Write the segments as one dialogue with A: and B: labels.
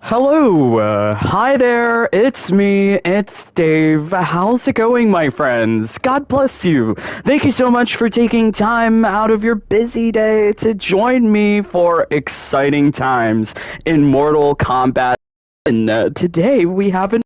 A: Hello, hi there, it's me, it's Dave. How's it going, my friends? God bless you. Thank you so much for taking time out of your busy day to join me for exciting times in Mortal Kombat. And today we have an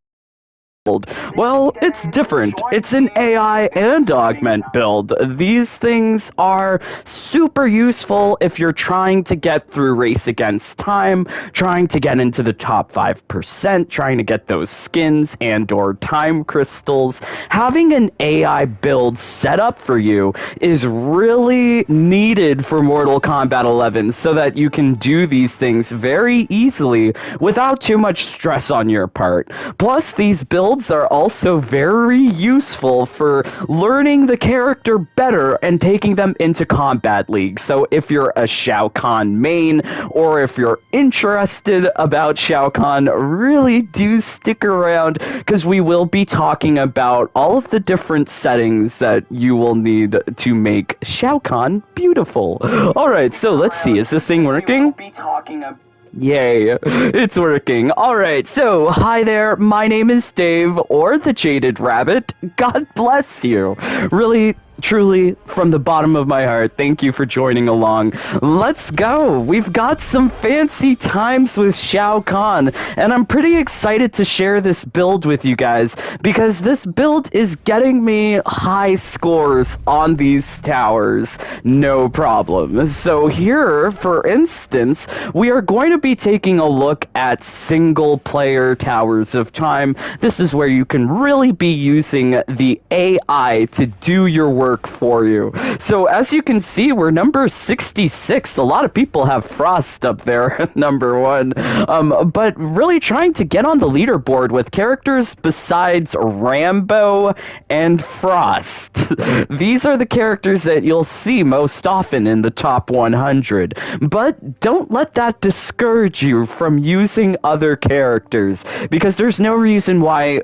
A: build. Well, it's different. It's an AI and augment build. These things are super useful if you're trying to get through Race Against Time, trying to get into the top 5%, trying to get those skins and or time crystals. Having an AI build set up for you is really needed for Mortal Kombat 11 so that you can do these things very easily without too much stress on your part. Plus, these builds are also very useful for learning the character better and taking them into Combat League. So if you're a Shao Kahn main, or if you're interested about Shao Kahn, really do stick around, because we will be talking about all of the different settings that you will need to make Shao Kahn beautiful. Alright, so let's see, is this thing working? Yay, it's working. Alright, so, hi there, my name is Dave, or the Jaded Rabbit. God bless you. Really, truly, from the bottom of my heart, thank you for joining along. Let's go! We've got some fancy times with Shao Kahn, and I'm pretty excited to share this build with you guys, because this build is getting me high scores on these towers, no problem. So here, for instance, we are going to be taking a look at single-player Towers of Time. This is where you can really be using the AI to do your work for you. So as you can see, we're number 66. A lot of people have Frost up there, number 1. But really trying to get on the leaderboard with characters besides Rambo and Frost. These are the characters that you'll see most often in the top 100. But don't let that discourage you from using other characters, because there's no reason why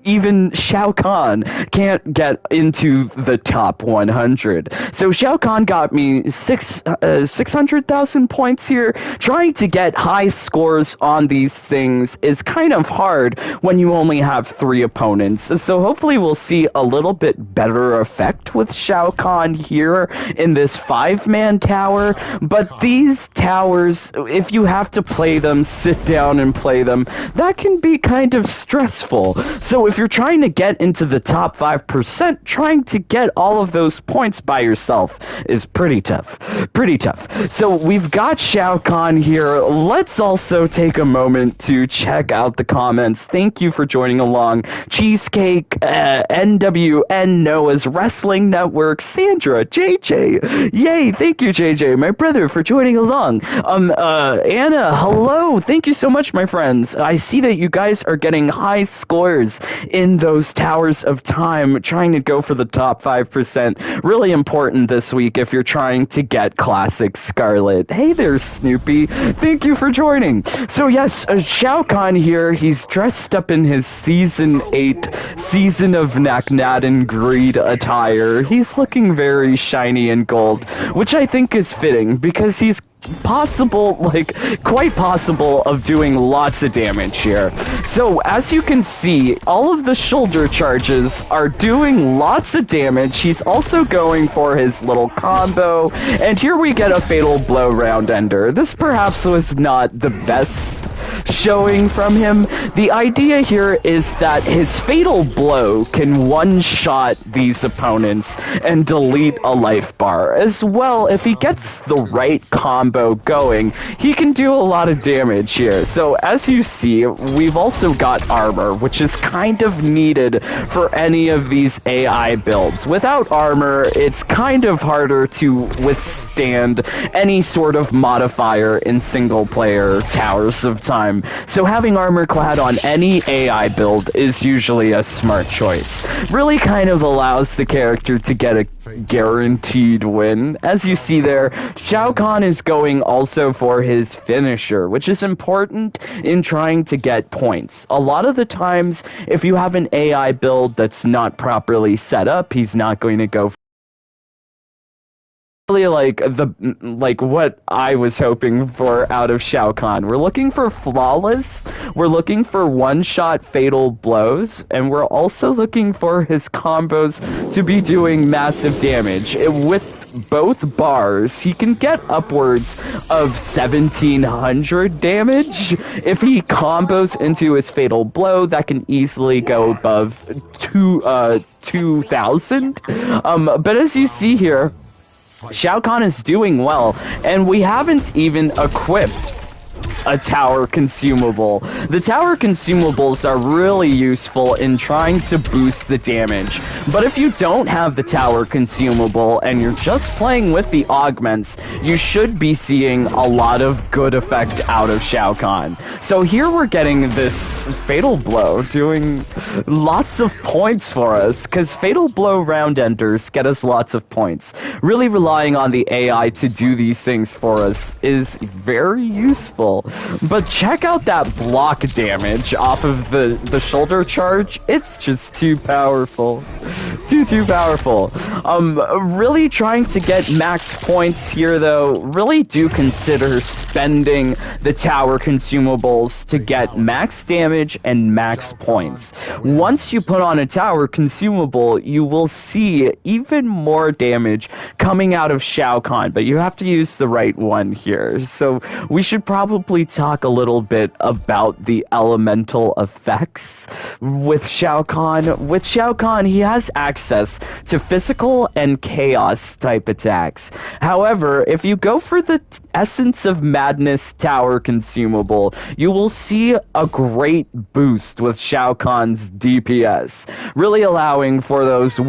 A: even Shao Kahn can't get into the top 100. So Shao Kahn got me 600,000 points here. Trying to get high scores on these things is kind of hard when you only have 3 opponents. So hopefully we'll see a little bit better effect with Shao Kahn here in this 5-man tower. But these towers, if you have to play them, sit down and play them, that can be kind of stressful. So if you're trying to get into the top 5%, trying to get all of those points by yourself is pretty tough. Pretty tough. So we've got Shao Kahn here. Let's also take a moment to check out the comments. Thank you for joining along. Cheesecake, NWN, Noah's Wrestling Network, Sandra, JJ. Yay, thank you, JJ, my brother, for joining along. Anna, hello. Thank you so much, my friends. I see that you guys are getting high scores in those Towers of Time, trying to go for the top 5%. Really important this week if you're trying to get Classic Scarlet. Hey there, Snoopy. Thank you for joining. So yes, Shao Kahn here. He's dressed up in his Season 8 Season of Naknad and Greed attire. He's looking very shiny and gold, which I think is fitting, because he's quite possible of doing lots of damage here. So as you can see, all of the shoulder charges are doing lots of damage. He's also going for his little combo, and here we get a fatal blow round ender. This perhaps was not the best showing from him. The idea here is that his fatal blow can one-shot these opponents and delete a life bar. As well, if he gets the right combo going, he can do a lot of damage here. So as you see, we've also got armor, which is kind of needed for any of these AI builds. Without armor, it's kind of harder to withstand any sort of modifier in single-player Towers of Time. So having armor clad on any AI build is usually a smart choice. Really kind of allows the character to get a guaranteed win. As you see there, Shao Kahn is going also for his finisher, which is important in trying to get points. A lot of the times, if you have an AI build that's not properly set up, he's not going to go really like what I was hoping for out of Shao Kahn. We're looking for flawless, we're looking for one-shot fatal blows, and we're also looking for his combos to be doing massive damage. With both bars, he can get upwards of 1700 damage. If he combos into his fatal blow, that can easily go above 2000. But as you see here, Shao Kahn is doing well, and we haven't even equipped a tower consumable. The tower consumables are really useful in trying to boost the damage, but if you don't have the tower consumable and you're just playing with the augments, you should be seeing a lot of good effect out of Shao Kahn. So here we're getting this fatal blow doing lots of points for us, because fatal blow round enders get us lots of points. Really relying on the AI to do these things for us is very useful. But check out that block damage off of the shoulder charge. It's just too powerful. Too powerful. Really trying to get max points here, though. Really do consider spending the tower consumables to get max damage and max points. Once you put on a tower consumable, you will see even more damage coming out of Shao Kahn, but you have to use the right one here. So we should probably talk a little bit about the elemental effects with Shao Kahn. With Shao Kahn, he has access to physical and chaos type attacks. However, if you go for the Essence of Madness tower consumable, you will see a great boost with Shao Kahn's DPS, really allowing for those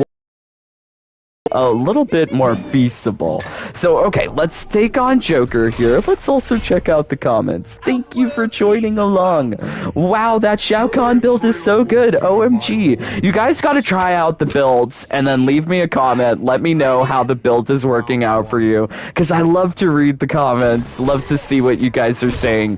A: a little bit more feasible. So, okay, let's take on Joker here. Let's also check out the comments. Thank you for joining along. Wow, that Shao Kahn build is so good. OMG. You guys gotta try out the builds and then leave me a comment. Let me know how the build is working out for you, because I love to read the comments. Love to see what you guys are saying.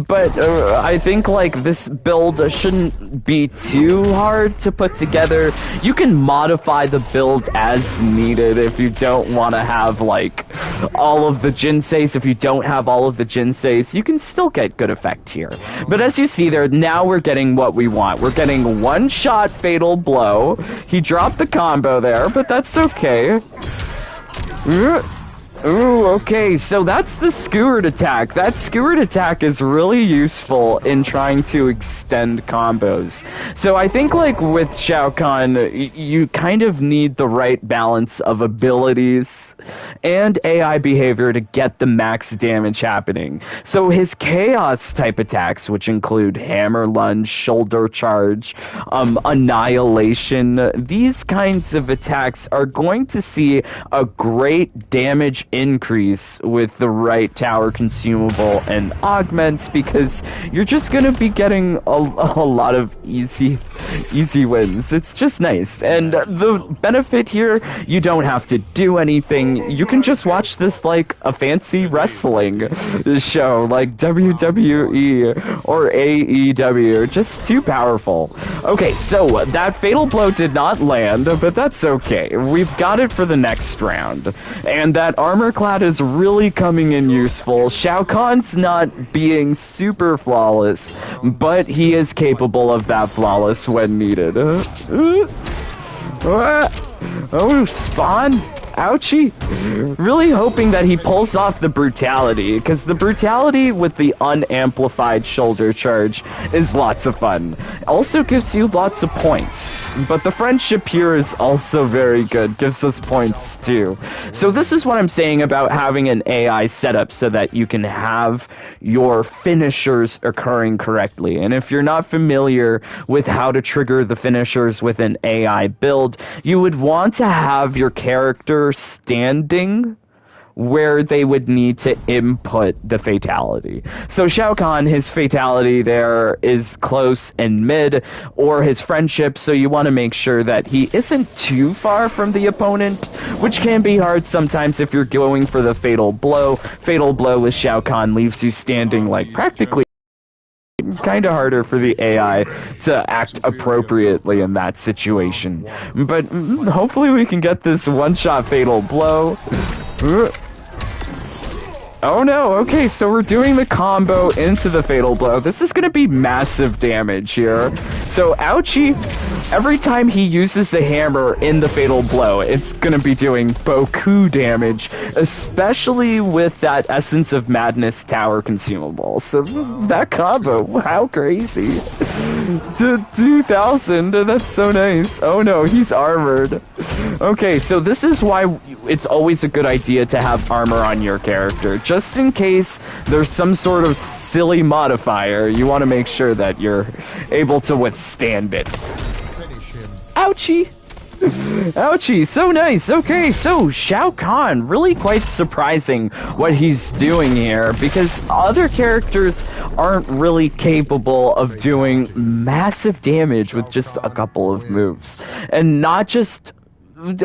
A: But I think, like, this build shouldn't be too hard to put together. You can modify the build as needed if you don't want to have like all of the jinseis. If you don't have all of the jinseis, you can still get good effect here. But as you see there, now we're getting what we want. We're getting one shot fatal blow. He dropped the combo there, but that's okay. Ooh, okay, so that's the skewered attack. That skewered attack is really useful in trying to extend combos. So I think, like, with Shao Kahn, you kind of need the right balance of abilities and AI behavior to get the max damage happening. So his chaos type attacks, which include hammer lunge, shoulder charge, annihilation, these kinds of attacks are going to see a great damage increase with the right tower consumable and augments, because you're just gonna be getting a lot of easy wins. It's just nice. And the benefit here, you don't have to do anything. You can just watch this like a fancy wrestling show like WWE or AEW. Just too powerful. Okay, so that fatal blow did not land, but that's okay. We've got it for the next round. And that armor clad is really coming in useful. Shao Kahn's not being super flawless, but he is capable of that flawless when needed. Oh, spawn. Ouchie. Really hoping that he pulls off the brutality, because the brutality with the unamplified shoulder charge is lots of fun. Also gives you lots of points, but the friendship here is also very good, gives us points too. So this is what I'm saying about having an AI setup so that you can have your finishers occurring correctly. And if you're not familiar with how to trigger the finishers with an AI build, you would want to have your character standing where they would need to input the fatality. So Shao Kahn, his fatality there is close and mid, or his friendship, so you want to make sure that he isn't too far from the opponent, which can be hard sometimes if you're going for the fatal blow. Fatal blow with Shao Kahn leaves you standing like practically kind of harder for the AI to act appropriately in that situation. But hopefully we can get this one-shot fatal blow. Uh, Oh no, okay, so we're doing the combo into the fatal blow. This is gonna be massive damage here. So, ouchie, every time he uses the hammer in the fatal blow, it's gonna be doing beaucoup damage, especially with that Essence of Madness tower consumable. So, that combo, how crazy. 2,000, that's so nice. Oh no, he's armored. Okay, so this is why it's always a good idea to have armor on your character. Just in case there's some sort of silly modifier, you want to make sure that you're able to withstand it. Ouchie! Ouchie, so nice. Okay, so Shao Kahn, really quite surprising what he's doing here, because other characters aren't really capable of doing massive damage with just a couple of moves. And not just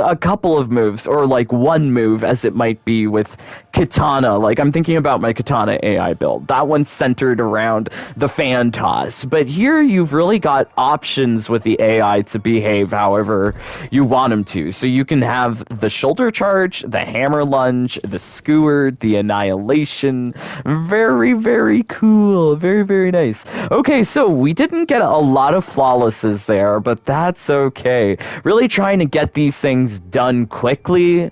A: a couple of moves, or like one move, as it might be with Katana. Like, I'm thinking about my Katana AI build. That one's centered around the fan toss. But here you've really got options with the AI to behave however you want them to. So you can have the shoulder charge, the hammer lunge, the skewer, the annihilation. Very, very cool. Very, very nice. Okay, so we didn't get a lot of flawlesses there, but that's okay. Really trying to get these things done quickly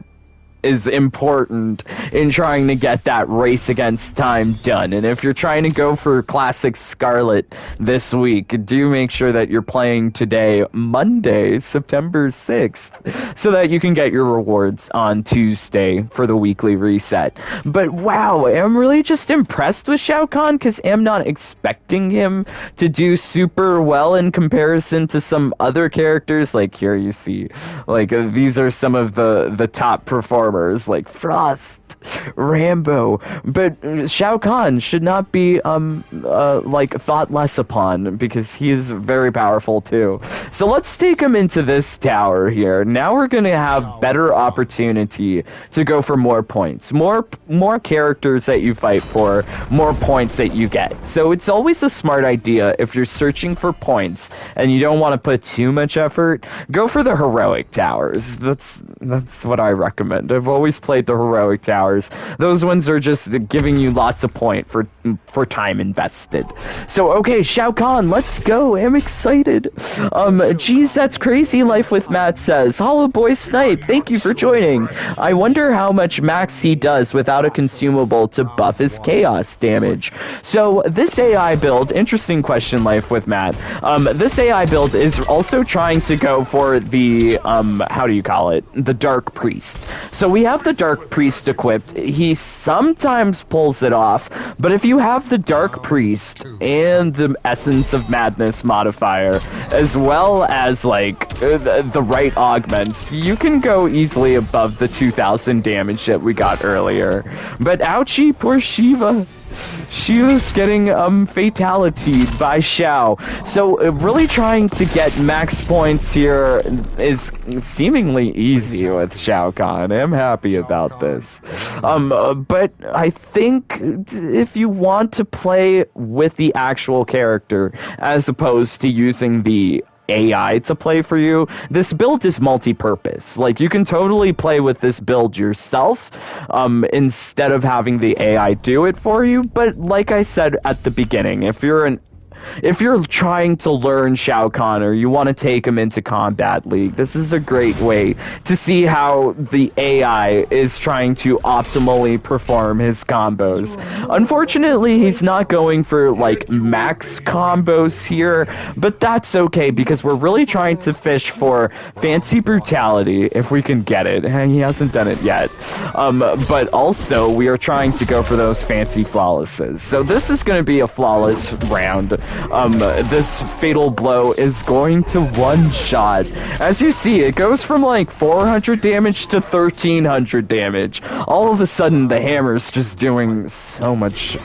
A: is important in trying to get that race against time done. And if you're trying to go for Classic Scarlet this week, do make sure that you're playing today, Monday, September 6th, so that you can get your rewards on Tuesday for the weekly reset. But wow, I'm really just impressed with Shao Kahn, because I'm not expecting him to do super well in comparison to some other characters. Like here you see, like these are some of the top performers, like Frost, Rambo, but Shao Kahn should not be like thought less upon, because he is very powerful too. So let's take him into this tower here. Now we're gonna have better opportunity to go for more points, more characters that you fight for, more points that you get. So it's always a smart idea, if you're searching for points and you don't want to put too much effort, go for the heroic towers. That's what I recommend. I've always played the heroic towers. Those ones are just giving you lots of point for time invested. So okay, Shao Kahn, let's go. I'm excited. Geez, that's crazy. Life with Matt says, Hollow Boy Snipe, thank you for joining. I wonder how much max he does without a consumable to buff his chaos damage. So this AI build, interesting question, Life with Matt. This AI build is also trying to go for the how do you call it? The Dark Priest. So we have the Dark Priest equipped. He sometimes pulls it off, but if you have the Dark Priest and the Essence of Madness modifier, as well as like the right augments, you can go easily above the 2,000 damage that we got earlier. But ouchie, poor Shiva. She was getting fatality'd by Shao. So really trying to get max points here is seemingly easy with Shao Kahn. I'm happy about this. But I think if you want to play with the actual character as opposed to using the AI to play for you, this build is multi-purpose. Like, you can totally play with this build yourself, instead of having the AI do it for you. But like I said at the beginning, if you're trying to learn Shao Kahn, or you want to take him into Combat League, this is a great way to see how the AI is trying to optimally perform his combos. Unfortunately, he's not going for, like, max combos here, but that's okay, because we're really trying to fish for Fancy Brutality, if we can get it. He hasn't done it yet. But also, we are trying to go for those fancy flawlesses. So this is going to be a flawless round. This fatal blow is going to one-shot. As you see, it goes from like 400 damage to 1,300 damage. All of a sudden, the hammer's just doing so much.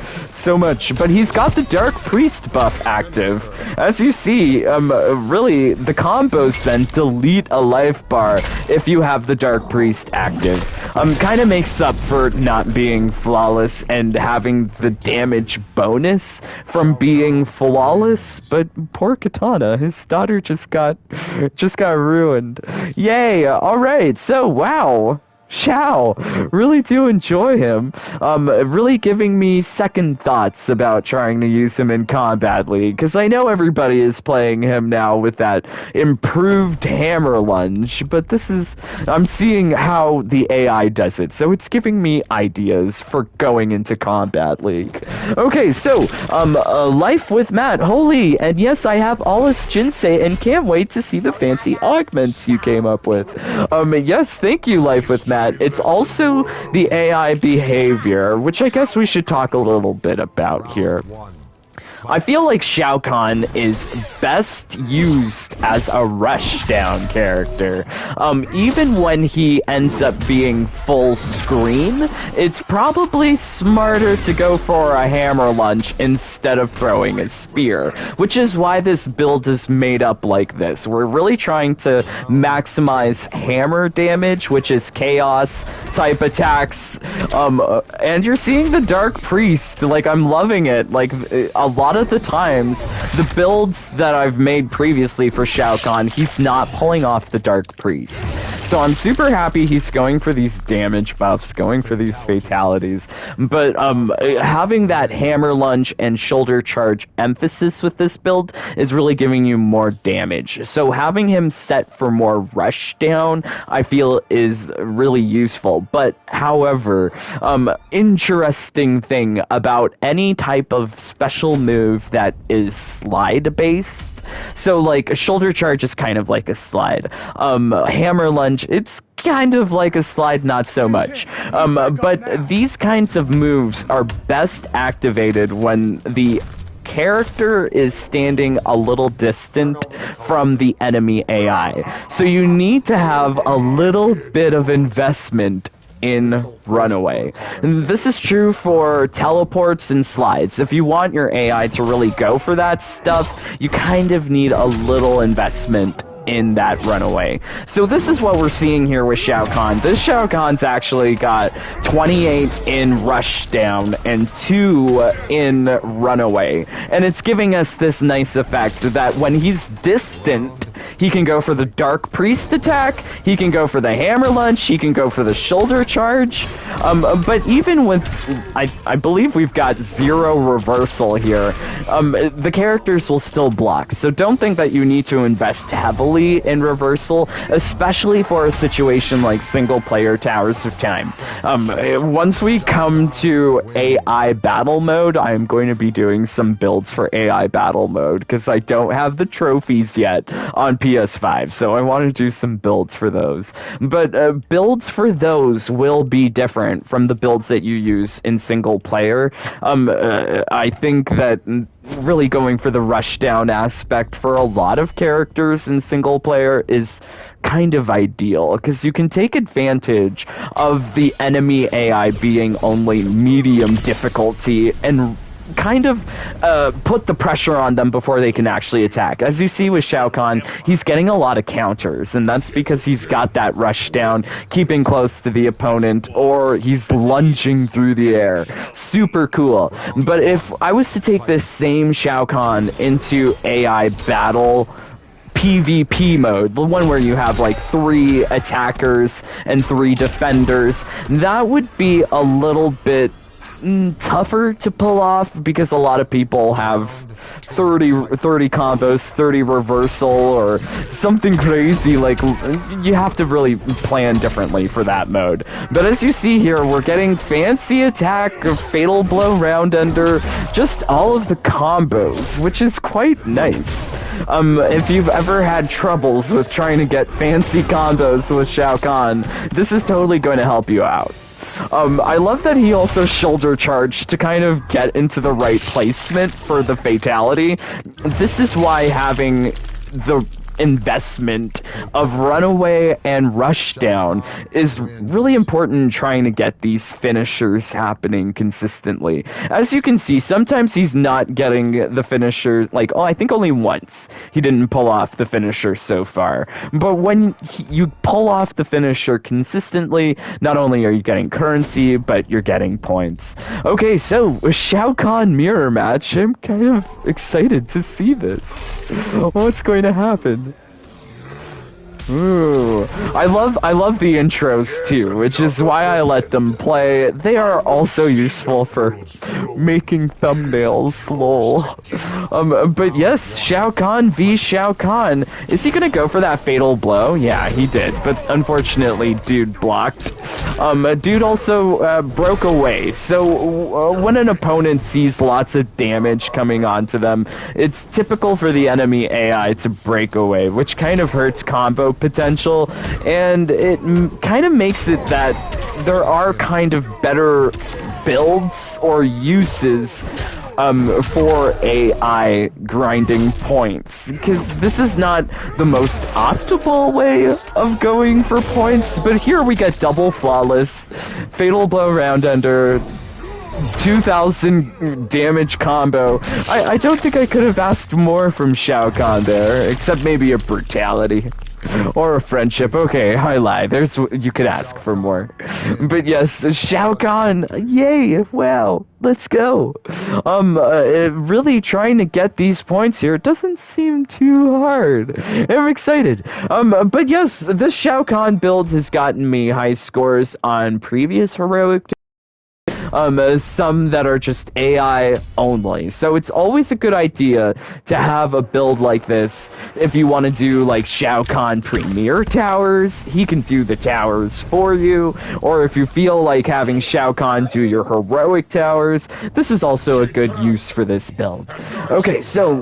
A: But he's got the Dark Priest buff active. As you see, really, the combos then delete a life bar if you have the Dark Priest active. Kind of makes up for not being flawless and having the damage bonus from being flawless, but poor Katana, his daughter just got ruined. Yay! Alright, so wow. Shao, really do enjoy him. Really giving me second thoughts about trying to use him in Combat League, because I know everybody is playing him now with that improved hammer lunge, but I'm seeing how the AI does it, so it's giving me ideas for going into Combat League. Okay, so, Life with Matt, holy, and yes, I have all his Jinsei, and can't wait to see the fancy augments you came up with. Yes, thank you, Life with Matt. It's also the AI behavior, which I guess we should talk a little bit about here. I feel like Shao Kahn is best used as a rushdown character. Even when he ends up being full screen, it's probably smarter to go for a hammer lunge instead of throwing a spear, which is why this build is made up like this. We're really trying to maximize hammer damage, which is chaos type attacks, and you're seeing the Dark Priest. Like, I'm loving it. Like, a lot of the times, the builds that I've made previously for Shao Kahn, he's not pulling off the Dark Priest. So I'm super happy he's going for these damage buffs, going for these fatalities. But having that hammer lunge and shoulder charge emphasis with this build is really giving you more damage. So having him set for more rush down, I feel, is really useful. But however, interesting thing about any type of special move that is slide based. So, like, a shoulder charge is kind of like a slide. Hammer lunge, it's kind of like a slide, not so much. But these kinds of moves are best activated when the character is standing a little distant from the enemy AI. So you need to have a little bit of investment in Runaway. And this is true for teleports and slides. If you want your AI to really go for that stuff, you kind of need a little investment in that Runaway. So this is what we're seeing here with Shao Kahn. This Shao Kahn's actually got 28 in Rushdown and 2 in Runaway. And it's giving us this nice effect that when he's distant, he can go for the Dark Priest attack, he can go for the Hammer Lunge, he can go for the Shoulder Charge. But even with, I believe we've got 0 reversal here, the characters will still block. So don't think that you need to invest heavily in reversal, especially for a situation like single player Towers of Time. Once we come to AI battle mode, I'm going to be doing some builds for AI battle mode because I don't have the trophies yet on PS5, so I want to do some builds for those. But builds for those will be different from the builds that you use in single player. I think that really going for the rushdown aspect for a lot of characters in single player is kind of ideal, because you can take advantage of the enemy AI being only medium difficulty and kind of put the pressure on them before they can actually attack. As you see with Shao Kahn, he's getting a lot of counters, and that's because he's got that rush down, keeping close to the opponent, or he's lunging through the air. Super cool. But if I was to take this same Shao Kahn into AI battle PvP mode, the one where you have like 3 attackers and 3 defenders, that would be a little bit tougher to pull off, because a lot of people have 30 combos, 30 reversal, or something crazy. Like, you have to really plan differently for that mode. But as you see here, we're getting fancy attack, fatal blow, round ender, just all of the combos, which is quite nice. If you've ever had troubles with trying to get fancy combos with Shao Kahn, this is totally going to help you out. I love that he also shoulder charged to kind of get into the right placement for the fatality. This is why having the investment of Runaway and Rushdown is really important in trying to get these finishers happening consistently. As you can see, sometimes he's not getting the finisher, like, I think only once he didn't pull off the finisher so far. But when you pull off the finisher consistently, not only are you getting currency, but you're getting points. Okay, so Shao Kahn mirror match. I'm kind of excited to see this. What's going to happen? Ooh, I love the intros too, which is why I let them play. They are also useful for making thumbnails, lol. But yes, Shao Kahn v Shao Kahn. Is he gonna go for that fatal blow? Yeah, he did, but unfortunately, dude blocked. Dude also broke away. So when an opponent sees lots of damage coming onto them, it's typical for the enemy AI to break away, which kind of hurts combo potential, and it kind of makes it that there are kind of better builds or uses for AI grinding points, because this is not the most optimal way of going for points, but here we get double flawless, fatal blow round under, 2,000 damage combo. I don't think I could have asked more from Shao Kahn there, except maybe a brutality. Or a friendship. Okay, I lie. You could ask for more. But yes, Shao Kahn, yay, wow, let's go. Really trying to get these points here doesn't seem too hard. I'm excited. But yes, this Shao Kahn build has gotten me high scores on previous heroic some that are just AI only. So it's always a good idea to have a build like this. If you want to do like Shao Kahn Premier Towers, he can do the towers for you. Or if you feel like having Shao Kahn do your heroic towers, this is also a good use for this build. Okay, so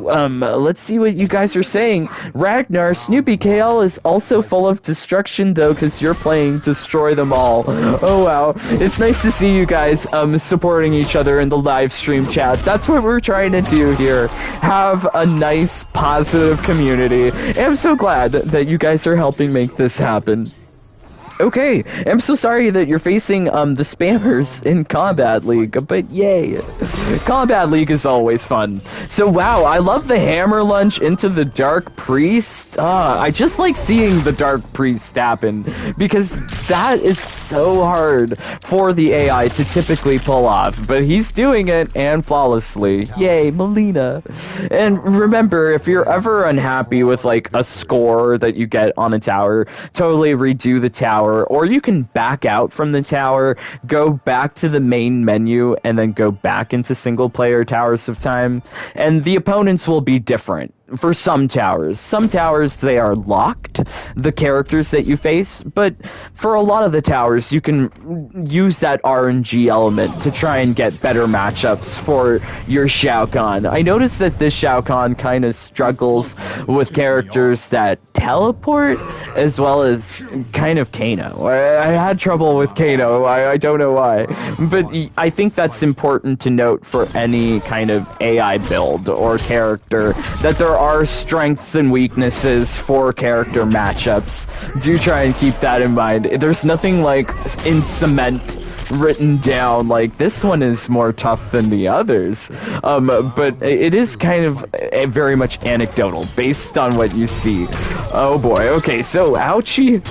A: let's see what you guys are saying. Ragnar, Snoopy KL is also full of destruction though, because you're playing Destroy Them All. Oh wow, it's nice to see you guys supporting each other in the live stream chat. That's what we're trying to do here. Have a nice, positive community. And I'm so glad that you guys are helping make this happen. Okay, I'm so sorry that you're facing the spammers in Combat League, but yay. Combat League is always fun. So wow, I love the hammer lunge into the Dark Priest. I just like seeing the Dark Priest happen, because that is so hard for the AI to typically pull off, but he's doing it, and flawlessly. Yay, Melina. And remember, if you're ever unhappy with like a score that you get on a tower, totally redo the tower, or you can back out from the tower, go back to the main menu, and then go back into single player Towers of Time, and the opponents will be different. For some towers. Some towers, they are locked, the characters that you face, but for a lot of the towers, you can use that RNG element to try and get better matchups for your Shao Kahn. I noticed that this Shao Kahn kind of struggles with characters that teleport, as well as kind of Kano. I had trouble with Kano, I don't know why, but I think that's important to note for any kind of AI build or character, that there are strengths and weaknesses for character matchups. Do try and keep that in mind. There's nothing like in cement written down like this one is more tough than the others, but it is kind of very much anecdotal based on what you see. Oh boy, okay, so ouchie,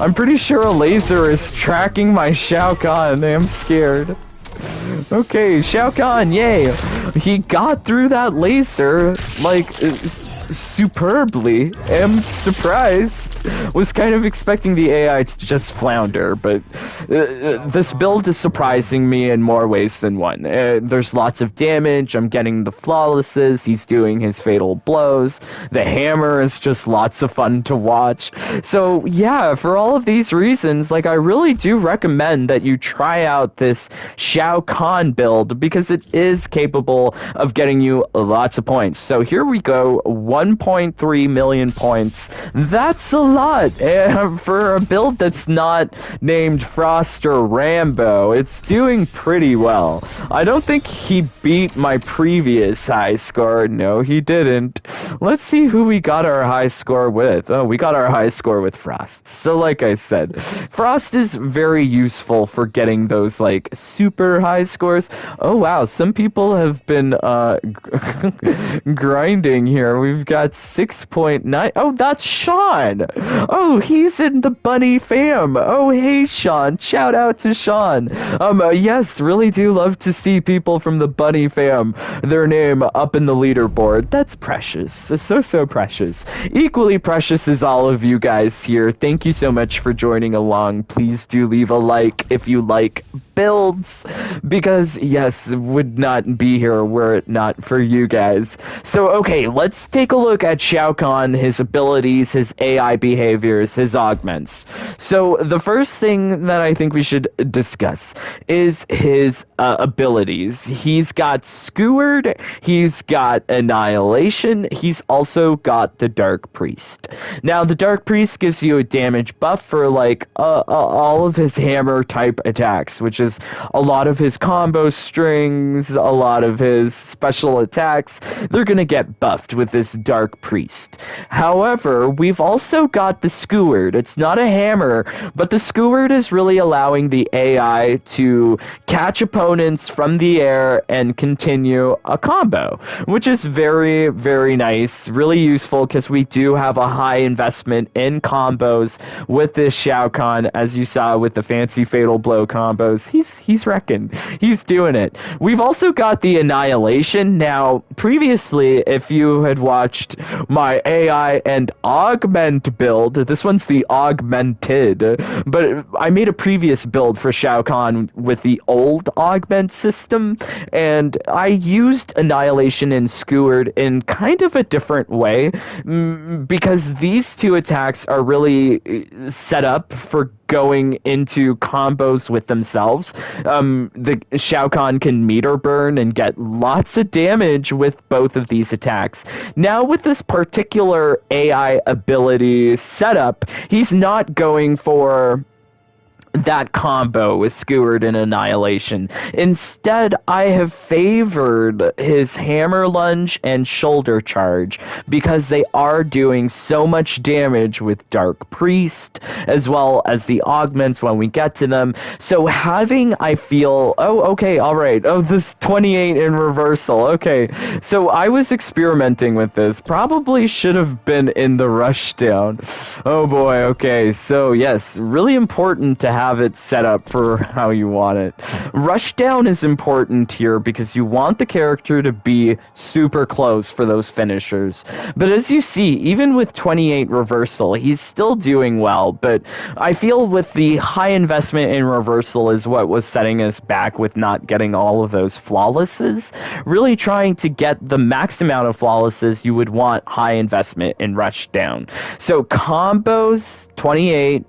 A: I'm pretty sure a laser is tracking my Shao Kahn. I'm scared. Okay, Shao Kahn, yay! He got through that laser, like, superbly. Am surprised. Was kind of expecting the AI to just flounder, but this build is surprising me in more ways than one. There's lots of damage, I'm getting the flawlesses, he's doing his fatal blows, the hammer is just lots of fun to watch. So yeah, for all of these reasons, like, I really do recommend that you try out this Shao Kahn build, because it is capable of getting you lots of points. So here we go, 1.3 million points. That's a lot for a build that's not named Frost or Rambo. It's doing pretty well. I don't think he beat my previous high score. No, he didn't. Let's see who we got our high score with. Oh, we got our high score with Frost. So like I said, Frost is very useful for getting those like super high scores. Oh wow, some people have been grinding here. We've got 6.9. Oh, that's Sean. Oh, he's in the bunny fam. Oh, hey, Sean. Shout out to Sean. Yes, really do love to see people from the bunny fam, their name up in the leaderboard. That's precious. So precious. Equally precious is all of you guys here. Thank you so much for joining along. Please do leave a like if you like builds, because yes, would not be here were it not for you guys. So okay, let's take a look at Shao Kahn, his abilities, his AI behaviors, his augments. So the first thing that I think we should discuss is his abilities. He's got Skewered, he's got Annihilation, he's also got the Dark Priest. Now the Dark Priest gives you a damage buff for like all of his hammer type attacks, which is a lot of his combo strings, a lot of his special attacks. They're gonna get buffed with this Dark Priest. However, we've also got the Skewered. It's not a hammer, but the Skewered is really allowing the AI to catch opponents from the air and continue a combo, which is very, very nice, really useful, because we do have a high investment in combos with this Shao Kahn, as you saw with the fancy Fatal Blow combos. He's wrecking. He's doing it. We've also got the Annihilation. Now, previously, if you had watched my AI and Augment build, this one's the Augmented, but I made a previous build for Shao Kahn with the old Augment system, and I used Annihilation and Skewered in kind of a different way, because these two attacks are really set up for going into combos with themselves. The Shao Kahn can meter burn and get lots of damage with both of these attacks. Now with this particular AI ability setup, he's not going for that combo with Skewered and Annihilation. Instead, I have favored his Hammer Lunge and Shoulder Charge, because they are doing so much damage with Dark Priest, as well as the augments when we get to them. So having, I feel, oh, okay, alright, oh, this 28 in reversal, okay. So I was experimenting with this, probably should have been in the rushdown. Oh boy, okay, so yes, really important to have it set up for how you want it. Rushdown is important here because you want the character to be super close for those finishers. But as you see, even with 28 reversal, he's still doing well, but I feel with the high investment in reversal is what was setting us back with not getting all of those flawlesses. Really trying to get the max amount of flawlesses, you would want high investment in rushdown. So combos, 28,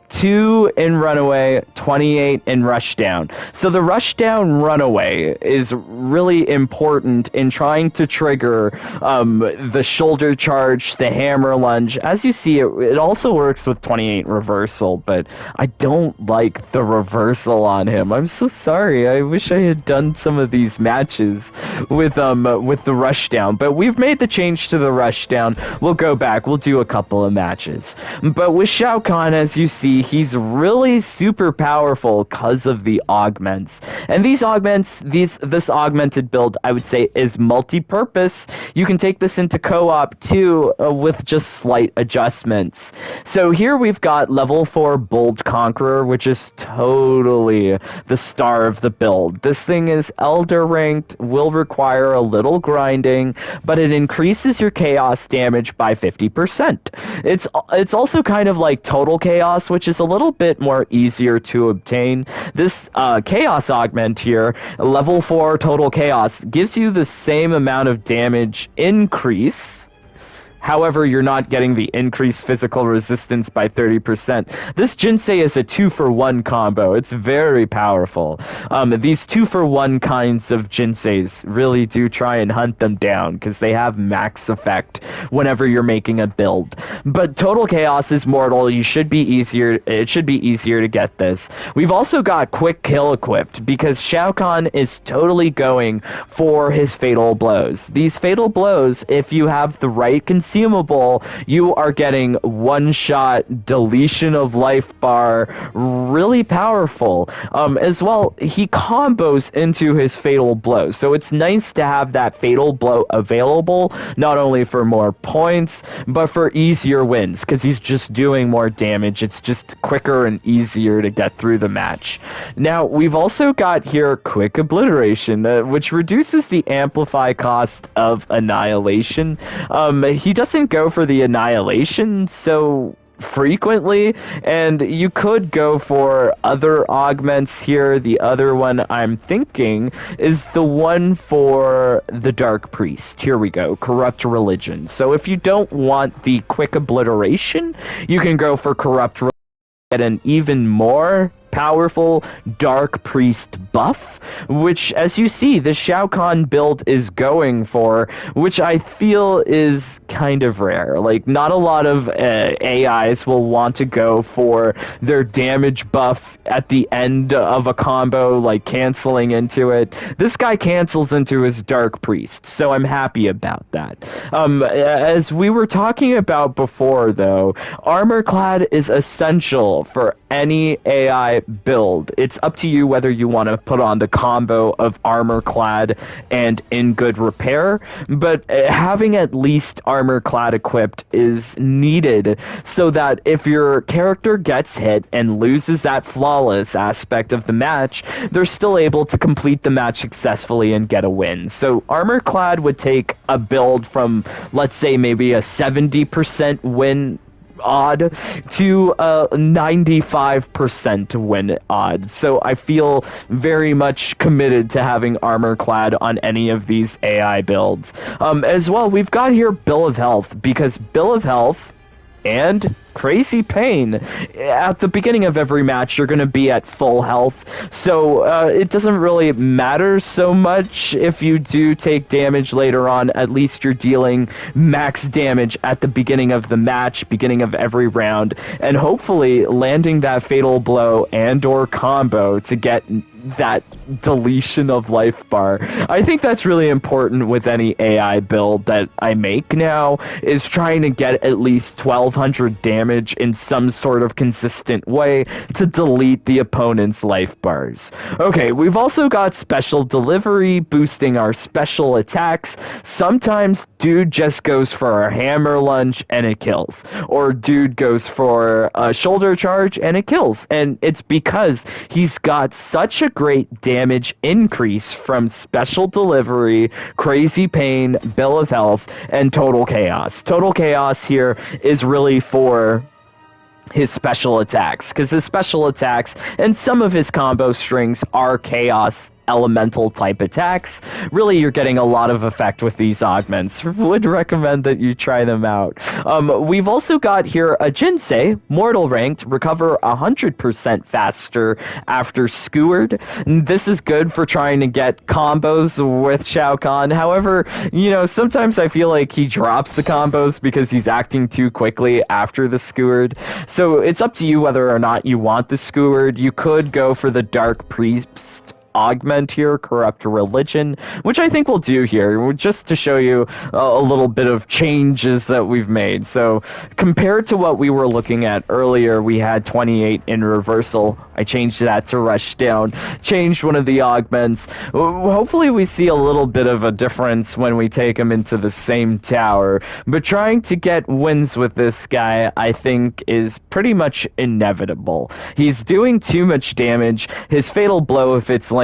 A: 2 in Runaway, 28 in Rushdown. So the Rushdown Runaway is really important in trying to trigger the Shoulder Charge, the Hammer Lunge. As you see, it also works with 28 Reversal, but I don't like the reversal on him. I'm so sorry. I wish I had done some of these matches with the Rushdown, but we've made the change to the Rushdown. We'll go back. We'll do a couple of matches. But with Shao Kahn, as you see, he's really super powerful because of the augments. And these augments, this augmented build, I would say, is multi-purpose. You can take this into co-op too, with just slight adjustments. So here we've got level 4 Bold Conqueror, which is totally the star of the build. This thing is Elder ranked, will require a little grinding, but it increases your chaos damage by 50%. It's also kind of like Total Chaos, which is a little bit more easier to obtain. This Chaos Augment here, level 4 Total Chaos, gives you the same amount of damage increase. However, you're not getting the increased physical resistance by 30%. This Jinsei is a 2-for-1 combo. It's very powerful. These 2-for-1 kinds of Jinseis really do try and hunt them down because they have max effect whenever you're making a build. But Total Chaos is mortal. It should be easier to get this. We've also got Quick Kill equipped because Shao Kahn is totally going for his Fatal Blows. These Fatal Blows, if you have the right consumables consumable, you are getting one-shot deletion of life bar, really powerful. As well, he combos into his fatal blow, so it's nice to have that fatal blow available, not only for more points, but for easier wins, because he's just doing more damage. It's just quicker and easier to get through the match. Now, we've also got here Quick Obliteration, which reduces the amplify cost of Annihilation. He doesn't go for the Annihilation so frequently, and you could go for other augments here. The other one I'm thinking is the one for the Dark Priest. Here we go, Corrupt Religion. So if you don't want the Quick Obliteration, you can go for Corrupt Religion, get an even more powerful Dark Priest buff, which, as you see, the Shao Kahn build is going for, which I feel is kind of rare. Like, not a lot of AIs will want to go for their damage buff at the end of a combo, like canceling into it. This guy cancels into his Dark Priest, so I'm happy about that. As we were talking about before, though, Armor Clad is essential for any AI build. It's up to you whether you want to put on the combo of Armor Clad and In Good Repair, but having at least Armor Clad equipped is needed so that if your character gets hit and loses that flawless aspect of the match, they're still able to complete the match successfully and get a win. So Armor Clad would take a build from, let's say, maybe a 70% win odd to 95% win odd. So I feel very much committed to having Armor Clad on any of these AI builds. As well, we've got here Bill of Health, because Bill of Health and Crazy Pain, at the beginning of every match, you're going to be at full health, so it doesn't really matter so much if you do take damage later on. At least you're dealing max damage at the beginning of the match, beginning of every round, and hopefully landing that fatal blow and or combo to get that deletion of life bar. I think that's really important with any AI build that I make now, is trying to get at least 1200 damage in some sort of consistent way to delete the opponent's life bars. Okay, we've also got Special Delivery, boosting our special attacks. Sometimes dude just goes for a hammer lunge and it kills, or dude goes for a shoulder charge and it kills, and it's because he's got such a great damage increase from Special Delivery, Crazy Pain, Bill of Health, and Total Chaos. Total Chaos here is really for his special attacks, because his special attacks and some of his combo strings are chaos elemental type attacks. Really, you're getting a lot of effect with these augments. Would recommend that you try them out. We've also got here a Jinsei, mortal ranked, recover 100% faster after skewered. This is good for trying to get combos with Shao Kahn. However, you know, sometimes I feel like he drops the combos because he's acting too quickly after the skewered. So it's up to you whether or not you want the skewered. You could go for the Dark Priest augment here, Corrupt Religion, which I think we'll do here, just to show you a little bit of changes that we've made. So, compared to what we were looking at earlier, we had 28 in reversal. I changed that to rush down, changed one of the augments. Hopefully we see a little bit of a difference when we take him into the same tower, but trying to get wins with this guy, I think, is pretty much inevitable. He's doing too much damage. His fatal blow, if it's landing,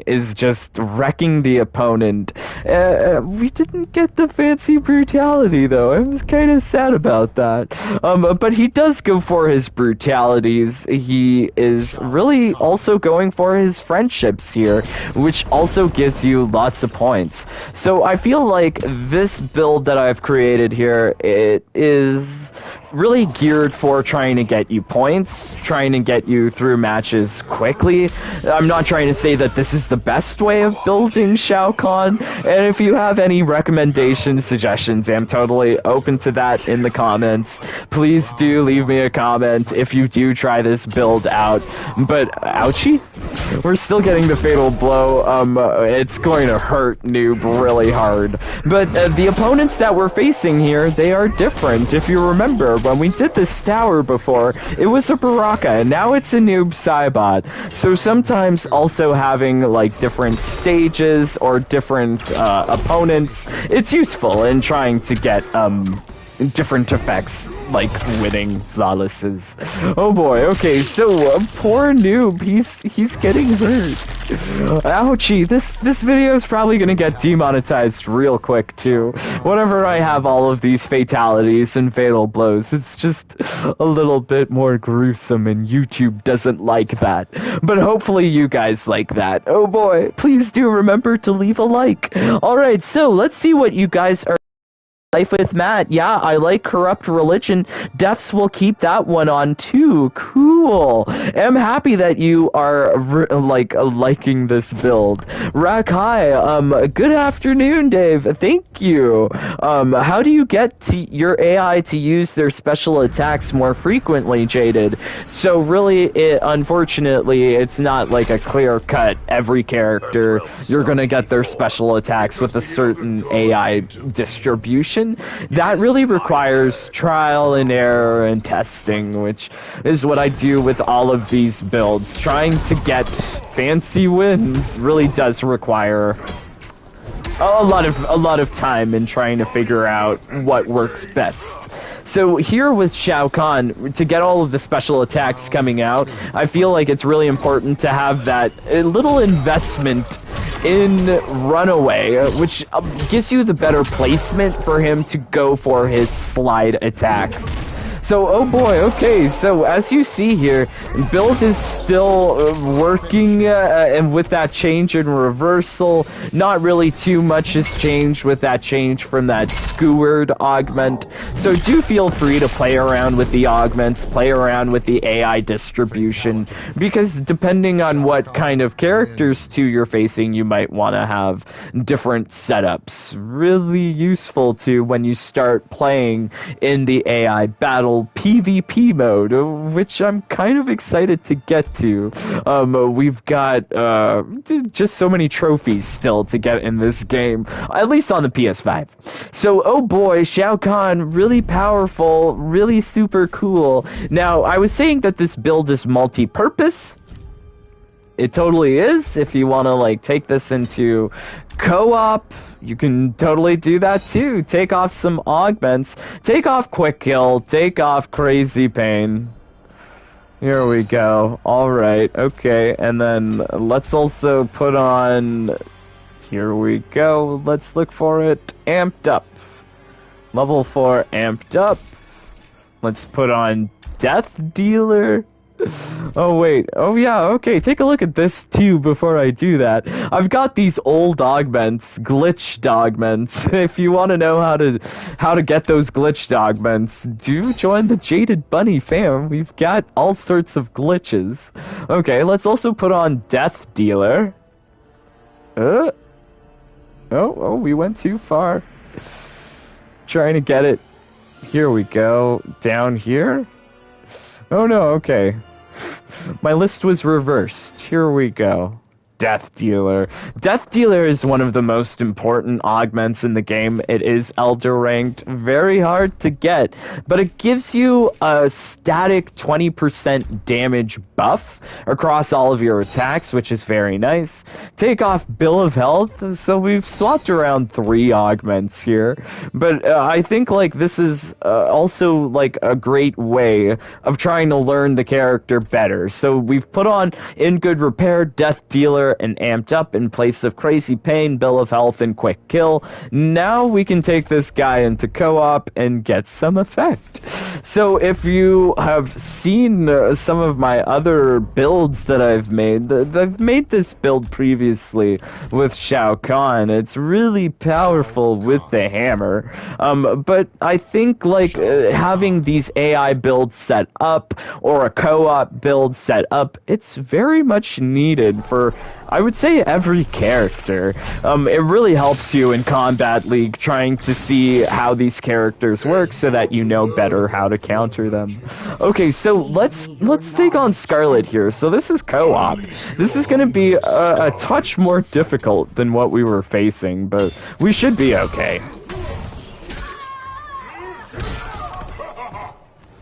A: is just wrecking the opponent. We didn't get the fancy brutality, though. I was kind of sad about that. But he does go for his brutalities. He is really also going for his friendships here, which also gives you lots of points. So I feel like this build that I've created here, it is really geared for trying to get you points, trying to get you through matches quickly. I'm not trying to say that this is the best way of building Shao Kahn, and if you have any recommendations, suggestions, I'm totally open to that in the comments. Please do leave me a comment if you do try this build out. But, ouchie? We're still getting the fatal blow. It's going to hurt Noob really hard. But the opponents that we're facing here, they are different. If you remember, when we did this tower before, it was a Baraka, and now it's a Noob Saibot. So sometimes also having, like, different stages or different opponents, it's useful in trying to get, different effects, like winning flawlesses. Oh boy, okay, so poor Noob, he's getting hurt. Ouchie, this video is probably gonna get demonetized real quick too. Whenever I have all of these fatalities and fatal blows, it's just a little bit more gruesome, and YouTube doesn't like that. But hopefully you guys like that. Oh boy, please do remember to leave a like. Alright, so let's see what you guys are. Life with Matt. Yeah, I like Corrupt Religion. Defs will keep that one on too. Cool. I'm happy that you are liking this build. Rakai, good afternoon, Dave. Thank you. How do you get to your AI to use their special attacks more frequently, Jaded? So really, unfortunately, it's not like a clear cut. Every character, you're gonna get their special attacks with a certain AI distribution. That really requires trial and error and testing, which is what I do with all of these builds. Trying to get fancy wins really does require a lot of time in trying to figure out what works best. So here with Shao Kahn, to get all of the special attacks coming out, I feel like it's really important to have that little investment in Runaway, which gives you the better placement for him to go for his slide attacks. So, oh boy, okay, so as you see here, build is still working, and with that change in reversal, not really too much has changed with that change from that skewered augment. So do feel free to play around with the augments, play around with the AI distribution, because depending on what kind of characters too you're facing, you might want to have different setups. Really useful too when you start playing in the AI battle PvP mode, which I'm kind of excited to get to. We've got just so many trophies still to get in this game, at least on the PS5. So, oh boy, Shao Kahn, really powerful, really super cool. Now, I was saying that this build is multi-purpose. It totally is. If you want to, like, take this into co-op, you can totally do that too. Take off some augments. Take off Quick Kill. Take off Crazy Pain. Here we go. Alright, okay. And then let's also put on... Here we go. Let's look for it. Amped Up. Level 4 Amped Up. Let's put on Death Dealer. Oh wait, oh yeah, okay, take a look at this too before I do that. I've got these old augments, glitched augments. If you want to know how to get those glitched augments, do join the Jaded Bunny fam. We've got all sorts of glitches. Okay, let's also put on Death Dealer. Oh, we went too far. Trying to get it. Here we go. Down here? Oh no, okay. My list was reversed. Here we go. Death Dealer. Death Dealer is one of the most important augments in the game. It is Elder ranked, very hard to get, but it gives you a static 20% damage buff across all of your attacks, which is very nice. Take off Bill of Health, so we've swapped around 3 augments here, but I think like this is also like a great way of trying to learn the character better. So we've put on In Good Repair, Death Dealer, behaviour and amped up in place of crazy pain, bill of health, and quick kill. Now we can take this guy into co-op and get some effect. So if you have seen some of my other builds that I've made this build previously with Shao Kahn. It's really powerful with the hammer. But I think like having these AI builds set up or a co-op build set up, it's very much needed for, I would say, every character. It really helps you in Combat League trying to see how these characters work so that you know better how to counter them. Okay, so let's take on Scarlet here. So this is co-op. This is going to be a touch more difficult than what we were facing, but we should be okay.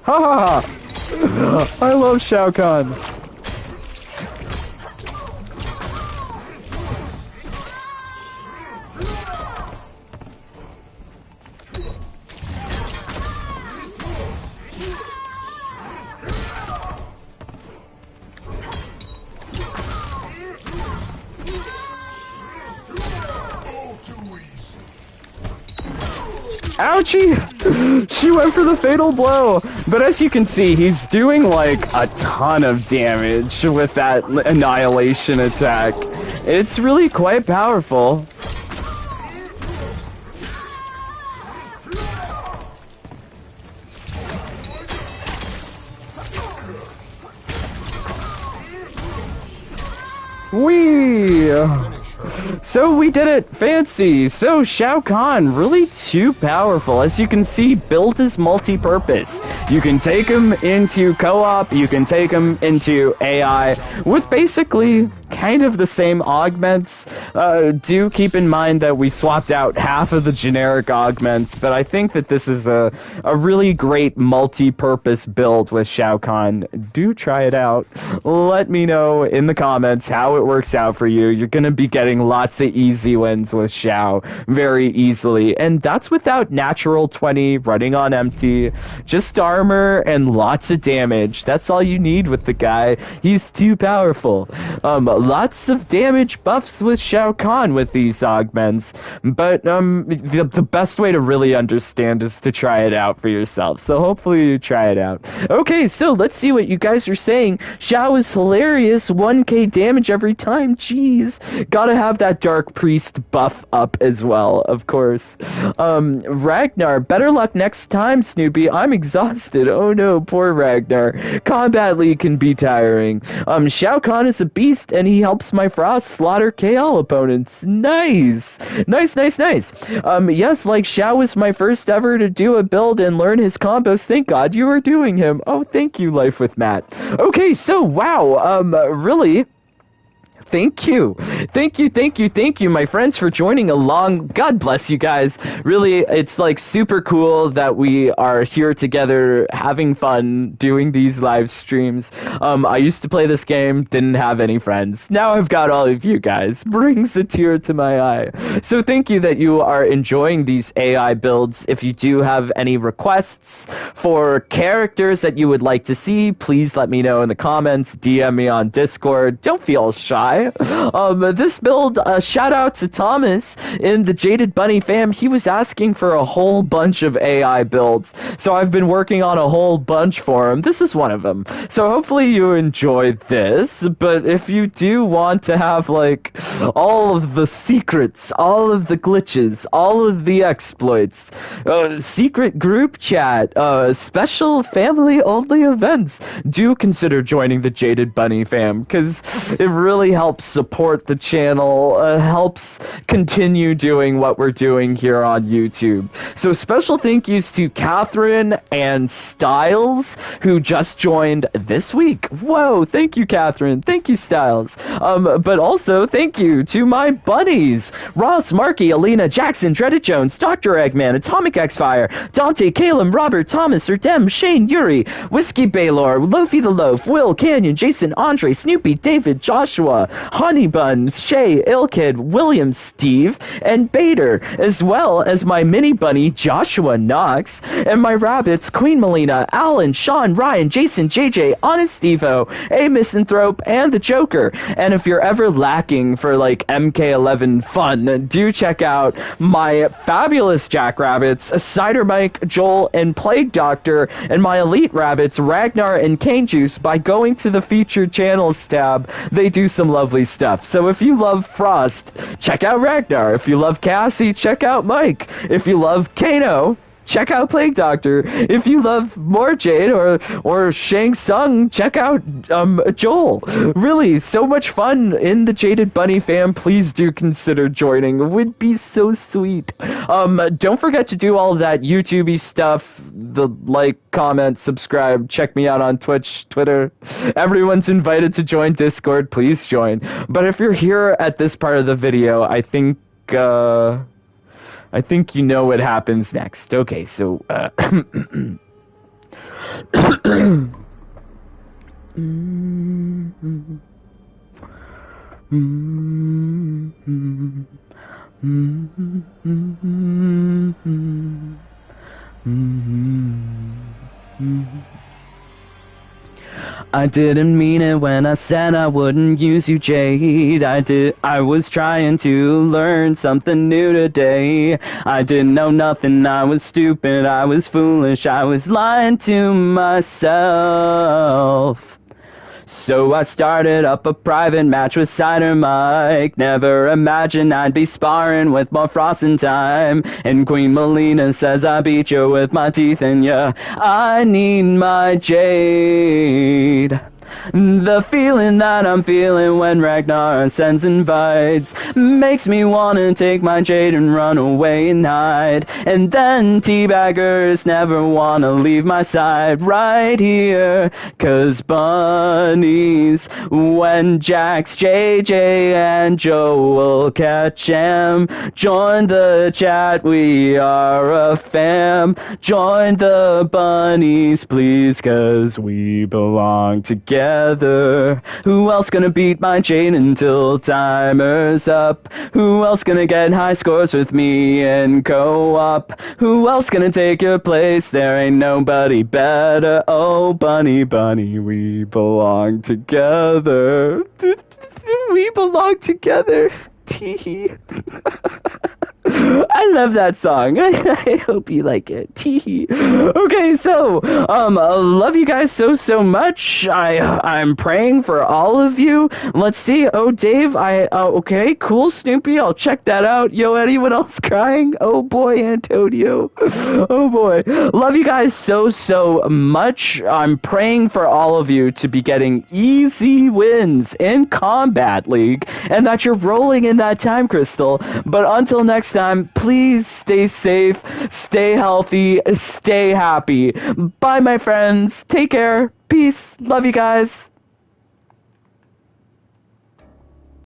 A: Ha ha! I love Shao Kahn. Ouchie! She went for the fatal blow! But as you can see, he's doing like a ton of damage with that annihilation attack. It's really quite powerful. Whee! So we did it! Fancy! So Shao Kahn, really too powerful. As you can see, build is multi-purpose. You can take him into co-op, you can take him into AI, with basically kind of the same augments. Do keep in mind that we swapped out half of the generic augments, but I think that this is a really great multi-purpose build with Shao Kahn. Do try it out. Let me know in the comments how it works out for you. You're gonna be getting lots of easy wins with Shao very easily, and that's without natural 20 running on empty, just armor and lots of damage. That's all you need with the guy. He's too powerful. Lots of damage buffs with Shao Kahn with these augments, but the best way to really understand is to try it out for yourself, so hopefully you try it out. Okay, so let's see what you guys are saying. Shao is hilarious, 1k damage every time, jeez. Gotta have that Dark Priest buff up as well, of course. Ragnar, better luck next time, Snoopy. I'm exhausted. Oh no, poor Ragnar. Combat League can be tiring. Shao Kahn is a beast, and he helps my Frost slaughter KL opponents. Nice! Nice, nice, nice. Yes, like Shao was my first ever to do a build and learn his combos. Thank God you are doing him. Oh, thank you, Life with Matt. Okay, so, wow, really... Thank you, my friends, for joining along. God bless you guys. Really, it's like super cool that we are here together having fun doing these live streams. I used to play this game, didn't have any friends. Now I've got all of you guys. Brings a tear to my eye. So thank you that you are enjoying these AI builds. If you do have any requests for characters that you would like to see, please let me know in the comments. DM me on Discord. Don't feel shy. This build, shout out to Thomas in the Jaded Bunny fam. He was asking for a whole bunch of AI builds, so I've been working on a whole bunch for him. This is one of them. So hopefully you enjoyed this, but if you do want to have, like, all of the secrets, all of the glitches, all of the exploits, secret group chat, special family-only events, do consider joining the Jaded Bunny fam, because it really helps support the channel, helps continue doing what we're doing here on YouTube. So special thank yous to Catherine and Styles, who just joined this week. Whoa, thank you, Catherine. Thank you, Styles. But also thank you to my bunnies, Ross, Marky, Alina, Jackson, Dreaded Jones, Dr. Eggman, Atomic X-Fire, Dante, Caleb, Robert, Thomas, Erdem, Shane, Yuri, Whiskey Baylor, Lofi the Loaf, Will, Canyon, Jason, Andre, Snoopy, David, Joshua, Honeybun, Shay, Ilkid, William, Steve, and Bader, as well as my mini bunny Joshua Knox, and my rabbits Queen Melina, Alan, Sean, Ryan, Jason, JJ, Honest Stevo, A Misanthrope, and the Joker. And if you're ever lacking for like MK11 fun, do check out my fabulous Jackrabbits, Cider Mike, Joel, and Plague Doctor, and my elite rabbits Ragnar and Cane Juice by going to the featured channels tab. They do some lovely stuff. So if you love Frost, check out Ragnar. If you love Cassie, check out Mike. If you love Kano, check out Plague Doctor. If you love more Jade or Shang Tsung, check out Joel. Really, so much fun in the Jaded Bunny fam. Please do consider joining. It would be so sweet. Don't forget to do all of that YouTube-y stuff. The like, comment, subscribe. Check me out on Twitch, Twitter. Everyone's invited to join Discord. Please join. But if you're here at this part of the video, I think you know what happens next. Okay, so, I didn't mean it when I said I wouldn't use you, Jade. I was trying to learn something new today. I didn't know nothing, I was stupid, I was foolish, I was lying to myself. So I started up a private match with Cider Mike. Never imagined I'd be sparring with more Frost in time. And Queen Melina says I beat you with my teeth in ya. I need my Jade. The feeling that I'm feeling when Ragnar sends invites makes me wanna take my Jade and run away and hide. And then teabaggers never wanna leave my side right here. 'Cause bunnies, when Jax, JJ, and Joel catch 'em, join the chat, we are a fam. Join the bunnies, please, 'cause we belong together. Who else gonna beat my Jade until timer's up? Who else gonna get high scores with me in co-op? Who else gonna take your place? There ain't nobody better. Oh, bunny, bunny, we belong together. We belong together. Tee. I love that song. I hope you like it. Tee. Okay, so love you guys so much. I'm praying for all of you. Let's see. Oh, Dave, okay, cool, Snoopy. I'll check that out. Yo, anyone else crying? Oh boy, Antonio. Oh boy. Love you guys so much. I'm praying for all of you to be getting easy wins in Combat League and that you're rolling in that time crystal. But until next time, please stay safe, stay healthy, stay happy. Bye, my friends. Take care. Peace. Love you guys.